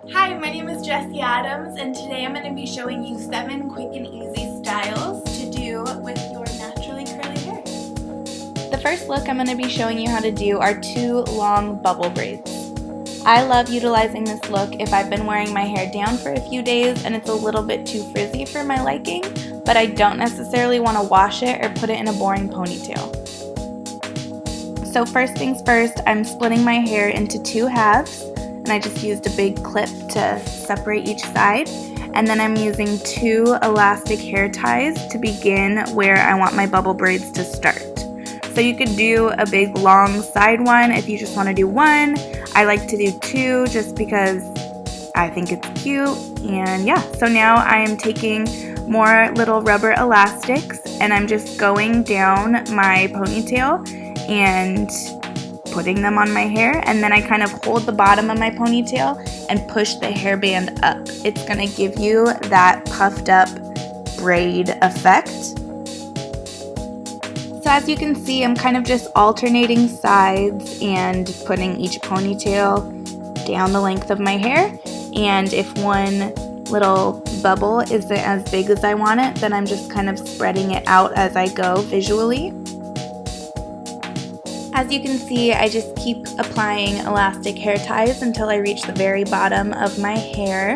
Hi, my name is Jessie Adams, and today I'm going to be showing you 7 quick and easy styles to do with your naturally curly hair. The first look I'm going to be showing you how to do are 2 long bubble braids. I love utilizing this look if I've been wearing my hair down for a few days and it's a little bit too frizzy for my liking, but I don't necessarily want to wash it or put it in a boring ponytail. So first things first, I'm splitting my hair into 2 halves. And I just used a big clip to separate each side, and then I'm using 2 elastic hair ties to begin where I want my bubble braids to start. So you could do a big long side one if you just want to do 1. I like to do 2 just because I think it's cute, and yeah. So now I am taking more little rubber elastics and I'm just going down my ponytail and putting them on my hair, and then I kind of hold the bottom of my ponytail and push the hairband up. It's going to give you that puffed up braid effect. So as you can see, I'm kind of just alternating sides and putting each ponytail down the length of my hair, and if one little bubble isn't as big as I want it, then I'm just kind of spreading it out as I go visually. As you can see, I just keep applying elastic hair ties until I reach the very bottom of my hair.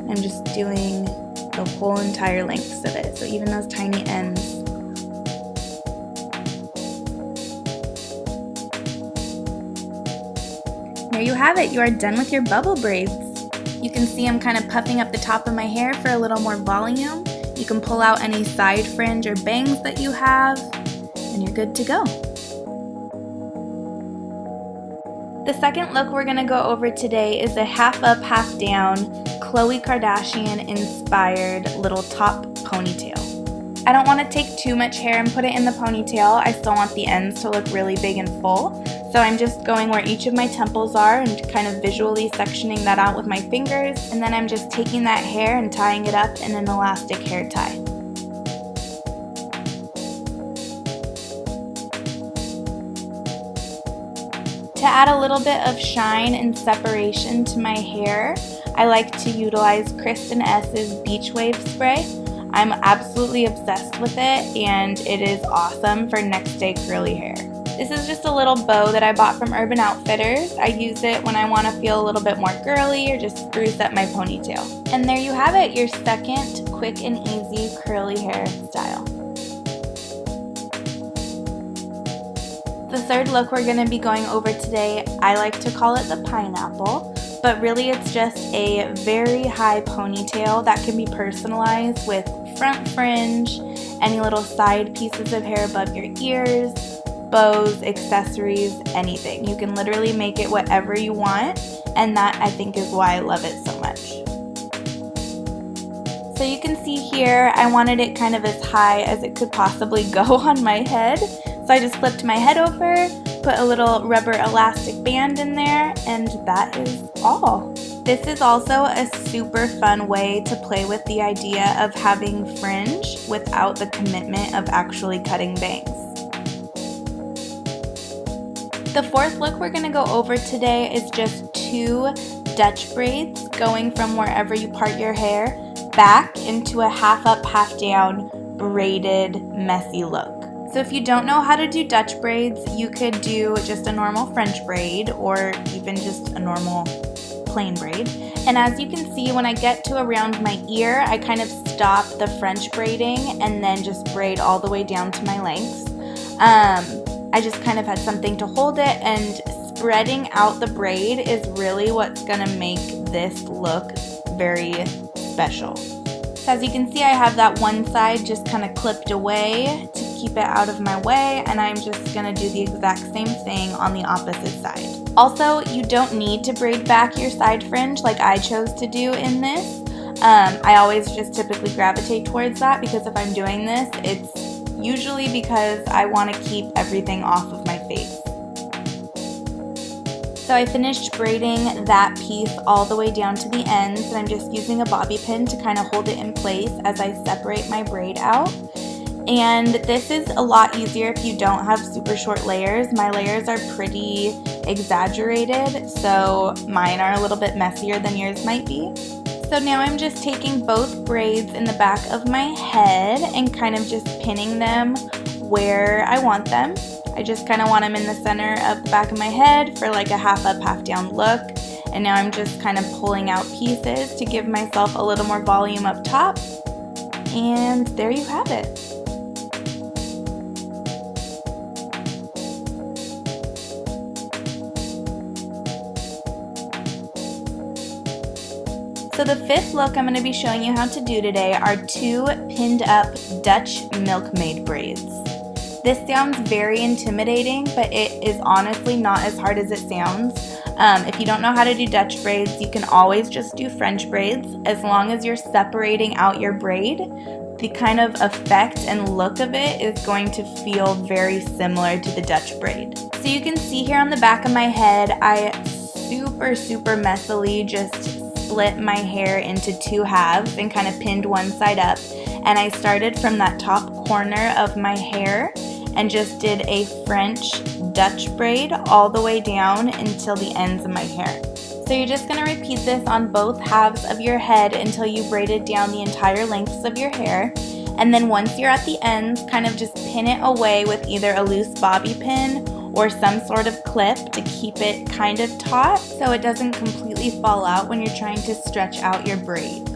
I'm just doing the whole entire lengths of it, so even those tiny ends. There you have it, you are done with your bubble braids. You can see I'm kind of puffing up the top of my hair for a little more volume. You can pull out any side fringe or bangs that you have, and you're good to go. The second look we're going to go over today is a half up, half down, Khloe Kardashian inspired little top ponytail. I don't want to take too much hair and put it in the ponytail. I still want the ends to look really big and full. So I'm just going where each of my temples are and kind of visually sectioning that out with my fingers. And then I'm just taking that hair and tying it up in an elastic hair tie. To add a little bit of shine and separation to my hair, I like to utilize Kristin Ess's Beach Wave Spray. I'm absolutely obsessed with it, and it is awesome for next day curly hair. This is just a little bow that I bought from Urban Outfitters. I use it when I want to feel a little bit more girly or just spruce up my ponytail. And there you have it, your second quick and easy curly hair style. The third look we're going to be going over today, I like to call it the pineapple, but really it's just a very high ponytail that can be personalized with front fringe, any little side pieces of hair above your ears, bows, accessories, anything. You can literally make it whatever you want, and that I think is why I love it so much. So you can see here, I wanted it kind of as high as it could possibly go on my head. So I just flipped my head over, put a little rubber elastic band in there, and that is all. This is also a super fun way to play with the idea of having fringe without the commitment of actually cutting bangs. The fourth look we're going to go over today is just 2 Dutch braids going from wherever you part your hair back into a half up, half down braided messy look. So if you don't know how to do Dutch braids, you could do just a normal French braid or even just a normal plain braid. And as you can see, when I get to around my ear, I kind of stop the French braiding and then just braid all the way down to my lengths. I just kind of had something to hold it, and spreading out the braid is really what's gonna make this look very special. So as you can see, I have that one side just kind of clipped away to keep it out of my way, and I'm just gonna do the exact same thing on the opposite side. Also, you don't need to braid back your side fringe like I chose to do in this. I always just typically gravitate towards that because if I'm doing this, it's usually because I want to keep everything off of my face. So I finished braiding that piece all the way down to the ends, and I'm just using a bobby pin to kind of hold it in place as I separate my braid out. And this is a lot easier if you don't have super short layers. My layers are pretty exaggerated, so mine are a little bit messier than yours might be. So now I'm just taking both braids in the back of my head and kind of just pinning them where I want them. I just kind of want them in the center of the back of my head for like a half up, half down look. And now I'm just kind of pulling out pieces to give myself a little more volume up top. And there you have it. So the fifth look I'm going to be showing you how to do today are 2 pinned up Dutch milkmaid braids. This sounds very intimidating, but it is honestly not as hard as it sounds. If you don't know how to do Dutch braids, you can always just do French braids. As long as you're separating out your braid, the kind of effect and look of it is going to feel very similar to the Dutch braid. So you can see here on the back of my head, I super messily just split my hair into 2 halves and kind of pinned one side up. And I started from that top corner of my hair and just did a French Dutch braid all the way down until the ends of my hair. So you're just going to repeat this on both halves of your head until you braided down the entire lengths of your hair. And then once you're at the ends, kind of just pin it away with either a loose bobby pin or some sort of clip to keep it kind of taut so it doesn't completely fall out when you're trying to stretch out your braid.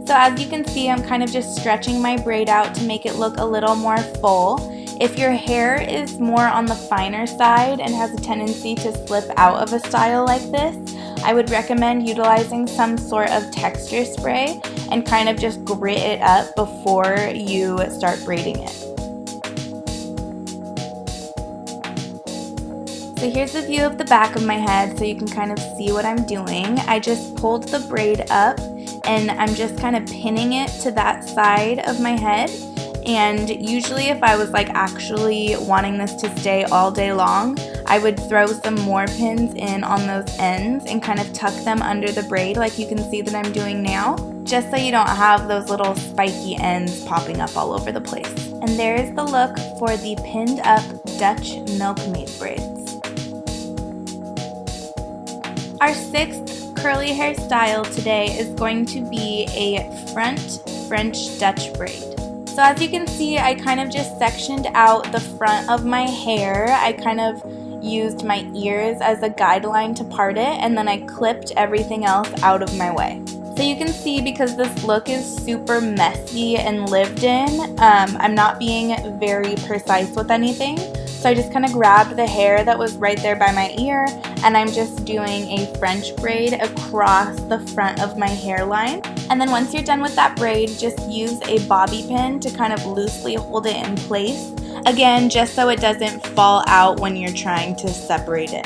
So as you can see, I'm kind of just stretching my braid out to make it look a little more full. If your hair is more on the finer side and has a tendency to slip out of a style like this, I would recommend utilizing some sort of texture spray and kind of just grit it up before you start braiding it. So here's a view of the back of my head so you can kind of see what I'm doing. I just pulled the braid up and I'm just kind of pinning it to that side of my head. And usually if I was like actually wanting this to stay all day long, I would throw some more pins in on those ends and kind of tuck them under the braid like you can see that I'm doing now, just so you don't have those little spiky ends popping up all over the place. And there's the look for the pinned up Dutch milkmaid braids. Our 6th curly hair style today is going to be a front French Dutch braid. So as you can see, I kind of just sectioned out the front of my hair. I kind of used my ears as a guideline to part it, and then I clipped everything else out of my way. So you can see, because this look is super messy and lived in, I'm not being very precise with anything. So I just kind of grabbed the hair that was right there by my ear, and I'm just doing a French braid across the front of my hairline. And then once you're done with that braid, just use a bobby pin to kind of loosely hold it in place. Again, just so it doesn't fall out when you're trying to separate it.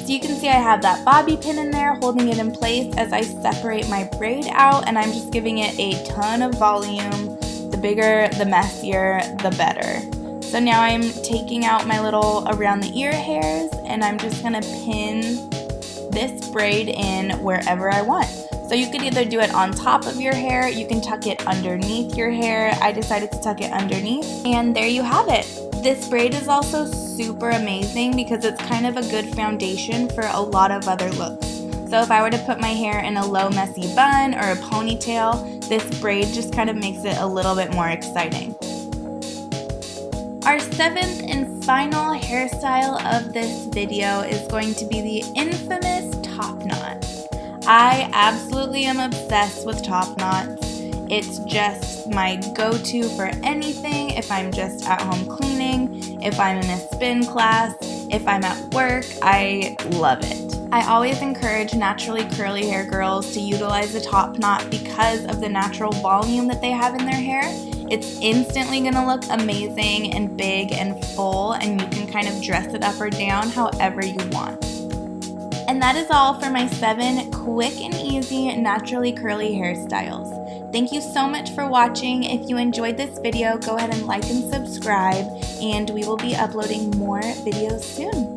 So you can see I have that bobby pin in there holding it in place as I separate my braid out, and I'm just giving it a ton of volume. The bigger, the messier, the better. So now I'm taking out my little around the ear hairs, and I'm just gonna pin this braid in wherever I want. So you could either do it on top of your hair, you can tuck it underneath your hair. I decided to tuck it underneath, and there you have it. This braid is also super amazing because it's kind of a good foundation for a lot of other looks. So if I were to put my hair in a low messy bun or a ponytail, this braid just kind of makes it a little bit more exciting. Our 7th and final hairstyle of this video is going to be the infamous top knot. I absolutely am obsessed with top knots. It's just my go-to for anything. If I'm just at home cleaning, if I'm in a spin class, if I'm at work, I love it. I always encourage naturally curly hair girls to utilize the top knot because of the natural volume that they have in their hair. It's instantly going to look amazing and big and full, and you can kind of dress it up or down however you want. And that is all for my 7 quick and easy naturally curly hairstyles. Thank you so much for watching. If you enjoyed this video, go ahead and like and subscribe, and we will be uploading more videos soon.